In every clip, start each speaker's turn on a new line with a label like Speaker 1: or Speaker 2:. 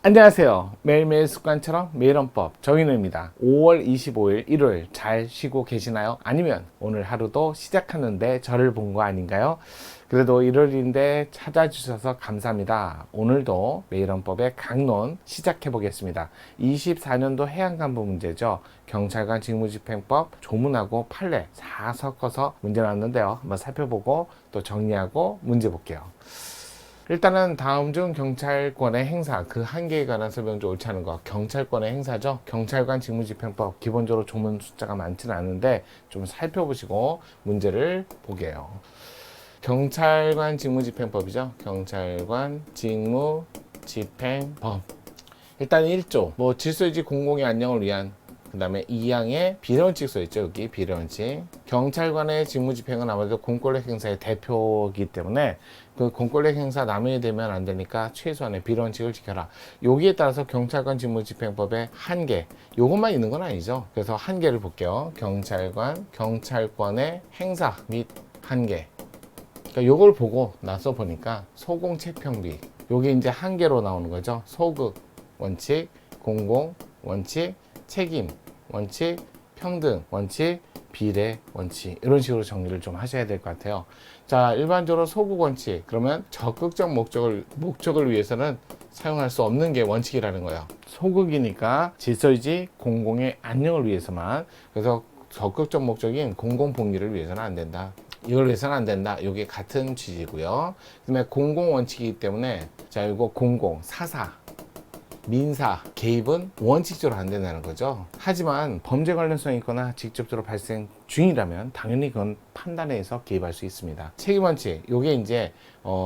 Speaker 1: 안녕하세요. 매일매일 습관처럼 매일원법 정인우입니다. 5월 25일 일요일 잘 쉬고 계시나요? 아니면 오늘 하루도 시작하는데 저를 본 거 아닌가요? 그래도 일요일인데 찾아주셔서 감사합니다. 오늘도 매일원법의 강론 시작해 보겠습니다. 24년도 해양간부 문제죠. 경찰관 직무집행법 조문하고 판례 4 섞어서 문제 나왔는데요. 한번 살펴보고 또 정리하고 문제 볼게요. 일단은 다음 중 경찰권의 행사 그 한계에 관한 설명 좀 옳지 않은 거. 경찰권의 행사죠. 경찰관 직무집행법 기본적으로 조문 숫자가 많지는 않은데 좀 살펴보시고 문제를 보게요. 경찰관 직무집행법이죠. 경찰관 직무집행법. 일단 1조 뭐 질서유지 공공의 안녕을 위한, 그 다음에 2항에 비례원칙 써있죠. 여기 비례원칙. 경찰관의 직무집행은 아무래도 공권력 행사의 대표이기 때문에 그 공권력 행사 남용이 되면 안 되니까 최소한의 비례원칙을 지켜라. 여기에 따라서 경찰관 직무집행법의 한계, 요것만 있는 건 아니죠. 그래서 한계를 볼게요. 경찰권의 행사 및 한계. 그러니까 요걸 보고 나서 보니까 소공채평비, 요게 이제 한계로 나오는 거죠. 소극 원칙, 공공 원칙, 책임 원칙, 평등 원칙, 비례 원칙, 이런 식으로 정리를 좀 하셔야 될 것 같아요. 자, 일반적으로 소극 원칙, 그러면 적극적 목적을 위해서는 사용할 수 없는 게 원칙이라는 거예요. 소극이니까 질서유지 공공의 안녕을 위해서만, 그래서 적극적 목적인 공공복리를 위해서는 안 된다. 이걸 위해서는 안 된다. 이게 같은 취지고요. 그 다음에 공공 원칙이기 때문에, 자, 이거 공공, 사사, 민사 개입은 원칙적으로 안 된다는 거죠. 하지만 범죄 관련성이 있거나 직접적으로 발생 중이라면 당연히 그건 판단해서 개입할 수 있습니다. 책임 원칙, 요게 이제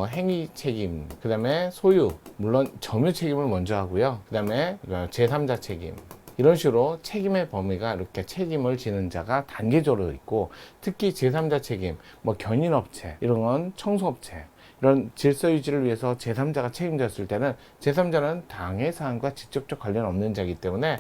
Speaker 1: 행위 책임, 그 다음에 소유, 물론 점유 책임을 먼저 하고요. 그 다음에 제3자 책임, 이런 식으로 책임의 범위가 이렇게 책임을 지는 자가 단계적으로 있고, 특히 제3자 책임, 뭐 견인업체, 이런 건 청소업체, 이런 질서 유지를 위해서 제3자가 책임졌을 때는 제3자는 당해 사항과 직접적 관련 없는 자이기 때문에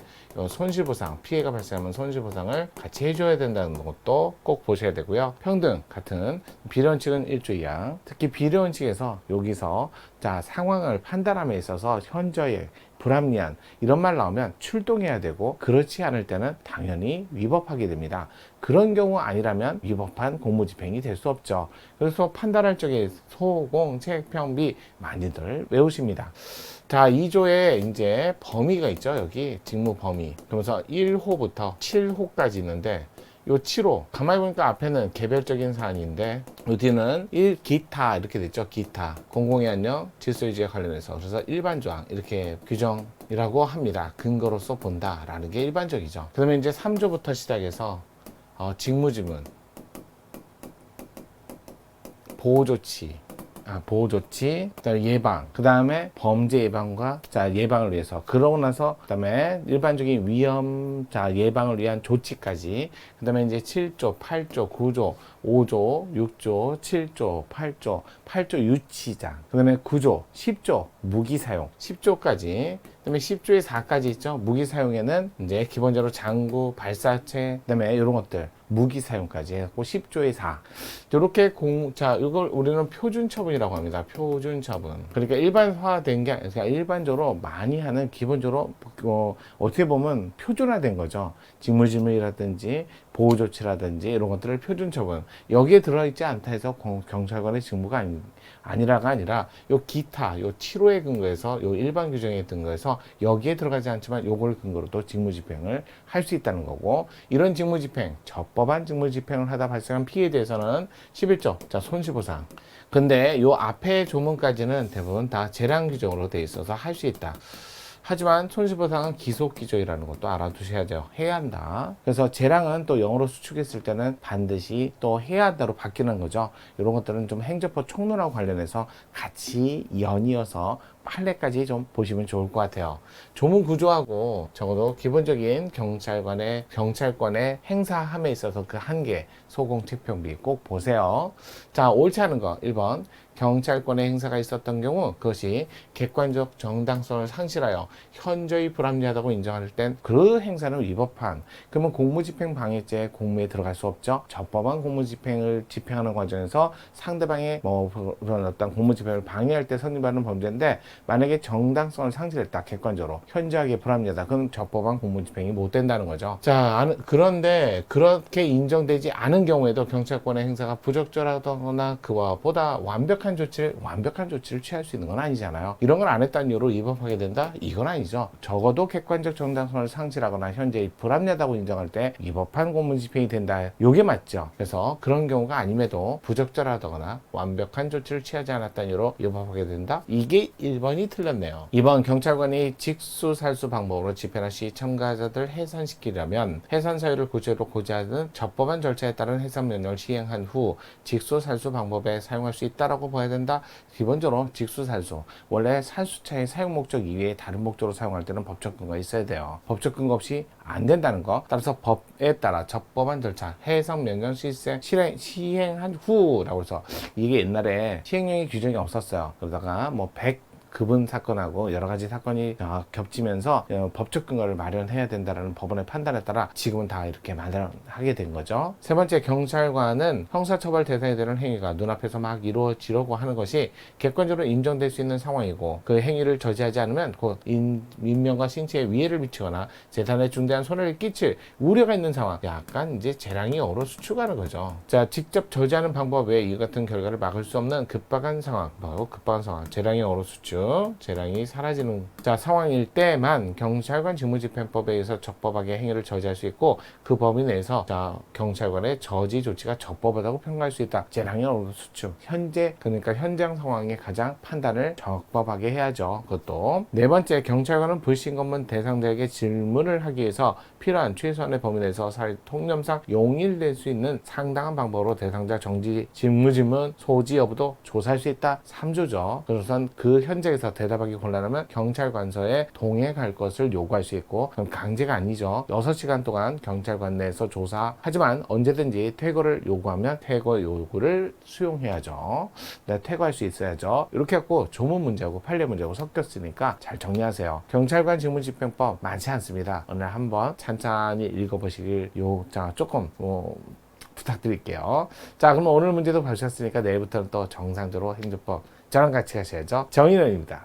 Speaker 1: 손실보상, 피해가 발생하면 손실보상을 같이 해줘야 된다는 것도 꼭 보셔야 되고요. 평등 같은 비례원칙은 1조 2항, 특히 비례원칙에서 여기서 자, 상황을 판단함에 있어서 현저히 불합리한 이런 말 나오면 출동해야 되고, 그렇지 않을 때는 당연히 위법하게 됩니다. 그런 경우 아니라면 위법한 공무집행이 될 수 없죠. 그래서 판단할 적에 소공, 채평비 많이들 외우십니다. 자, 2조에 이제 범위가 있죠. 여기 직무 범위. 그러면서 1호부터 7호까지 있는데, 요 7호 가만히 보니까 앞에는 개별적인 사안인데 요 뒤는 기타 이렇게 됐죠. 기타 공공의 안녕 질서유지에 관련해서, 그래서 일반 조항 이렇게 규정이라고 합니다. 근거로서 본다라는 게 일반적이죠. 그러면 이제 3조부터 시작해서 직무지문, 보호조치, 그다음에 예방, 그다음에 범죄 예방과 예방을 위해서, 그러고 나서 그다음에 일반적인 위험 예방을 위한 조치까지, 그다음에 이제 7조, 8조, 9조, 5조, 6조, 7조, 8조 유치장, 그다음에 9조, 10조 무기 사용, 10조까지. 그다음에 10조에 4까지 있죠. 무기 사용에는 이제 기본적으로 장구, 발사체, 그다음에 이런 것들 무기 사용까지 해갖고 10조의 4. 이렇게 이걸 우리는 표준 처분이라고 합니다. 표준 처분. 그러니까 일반화된 게, 그러니까 일반적으로 많이 하는, 기본적으로 어떻게 보면 표준화된 거죠. 직무지문이라든지 보호조치라든지 이런 것들을 표준 처분. 여기에 들어있지 않다 해서 경찰관의 직무가 아니라가 아니라 요 기타, 요 7호에 근거해서, 요 일반 규정에 근거해서 여기에 들어가지 않지만 요걸 근거로 또 직무집행을 할 수 있다는 거고, 이런 직무집행, 적법한 직무집행을 하다 발생한 피해에 대해서는 11조, 손실보상. 근데 요 앞에 조문까지는 대부분 다 재량 규정으로 돼 있어서 할 수 있다. 하지만 손실보상은 기속기조이라는 것도 알아두셔야 돼요. 해야 한다. 그래서 재량은 또 영어로 수축했을 때는 반드시 또 해야 한다로 바뀌는 거죠. 이런 것들은 좀 행정법 총론하고 관련해서 같이 연이어서 판례까지 좀 보시면 좋을 것 같아요. 조문 구조하고 적어도 기본적인 경찰권의 행사함에 있어서 그 한계, 소공채평비 꼭 보세요. 자, 옳지 않은 거 1번. 경찰권의 행사가 있었던 경우 그것이 객관적 정당성을 상실하여 현저히 불합리하다고 인정할 땐 그 행사는 위법한, 그러면 공무집행 방해죄 공무에 들어갈 수 없죠. 적법한 공무집행을 집행하는 과정에서 상대방의 그런 어떤 공무집행을 방해할 때 성립하는 범죄인데, 만약에 정당성을 상실했다, 객관적으로 현저하게 불합리하다, 그럼 적법한 공무집행이 못 된다는 거죠. 자, 그런데 그렇게 인정되지 않은 경우에도 경찰권의 행사가 부적절하거나 그와 보다 완벽한 조치를 취할 수 있는 건 아니잖아요. 이런 걸 안 했다는 이유로 위법하게 된다? 이건 아니죠. 적어도 객관적 정당성을 상실하거나 현재 불합리하다고 인정할 때 위법한 공무집행이 된다. 요게 맞죠. 그래서 그런 경우가 아님에도 부적절하다거나 완벽한 조치를 취하지 않았다는 이유로 위법하게 된다. 이게 1번이 틀렸네요. 2번 경찰관이 직수살수 방법으로 집회나 시위 참가자들 해산시키려면 해산 사유를 구체로 고지하는 적법한 절차에 따른 해산 명령을 시행한 후 직수살수 방법에 사용할 수 있다라고 봐야 된다. 기본적으로 직수살수, 원래 살수차의 사용 목적 이외에 다른 목적으로 사용할 때는 법적 근거가 있어야 돼요. 법적 근거 없이 안 된다는 거. 따라서 법에 따라 적법한 절차, 해상 명령 시행한 후라고 해서 이게 옛날에 시행령의 규정이 없었어요. 그러다가 뭐 100급은 사건하고 여러 가지 사건이 겹치면서 법적 근거를 마련해야 된다는 법원의 판단에 따라 지금은 다 이렇게 마련하게 된 거죠. 세 번째, 경찰관은 형사처벌 대상이 되는 행위가 눈앞에서 막 이루어지려고 하는 것이 객관적으로 인정될 수 있는 상황이고 그 행위를 저지하지 않으면 곧 인명과 신체에 위해를 미치거나 재산에 중대한 손해를 끼칠 우려가 있는 상황, 약간 이제 재량이 어로 수축하는 거죠. 자, 직접 저지하는 방법 외에 이 같은 결과를 막을 수 없는 급박한 상황, 재량이 어로 수축, 재량이 사라지는 상황일 때만 경찰관 직무집행법에 의해서 적법하게 행위를 저지할 수 있고 그 범위 내에서 경찰관의 저지 조치가 적법하다고 평가할 수 있다. 재량이 어느 수축, 그러니까 현장 상황에 가장 판단을 적법하게 해야죠. 그것도. 네 번째, 경찰관은 불신검문 대상자에게 질문을 하기 위해서 필요한 최소한의 범위 내에서 통념상 용인될 수 있는 상당한 방법으로 대상자 정지 직무질문 소지 여부도 조사할 수 있다. 3조죠. 그래서 그 현장에서 대답하기 곤란하면 경찰관서에 동행할 것을 요구할 수 있고, 그럼 강제가 아니죠. 6시간 동안 경찰관 내에서 조사하지만 언제든지 퇴거를 요구하면 퇴거 요구를 수용해야죠. 퇴거할 수 있어야죠. 이렇게 해갖고 조문 문제하고 판례 문제하고 섞였으니까 잘 정리하세요. 경찰관 직무집행법 많지 않습니다. 오늘 한번 찬찬히 읽어보시길 조금 부탁드릴게요. 자, 그럼 오늘 문제도 봐주셨으니까 내일부터는 또 정상적으로 행정법 저랑 같이 가셔야죠. 정인원입니다.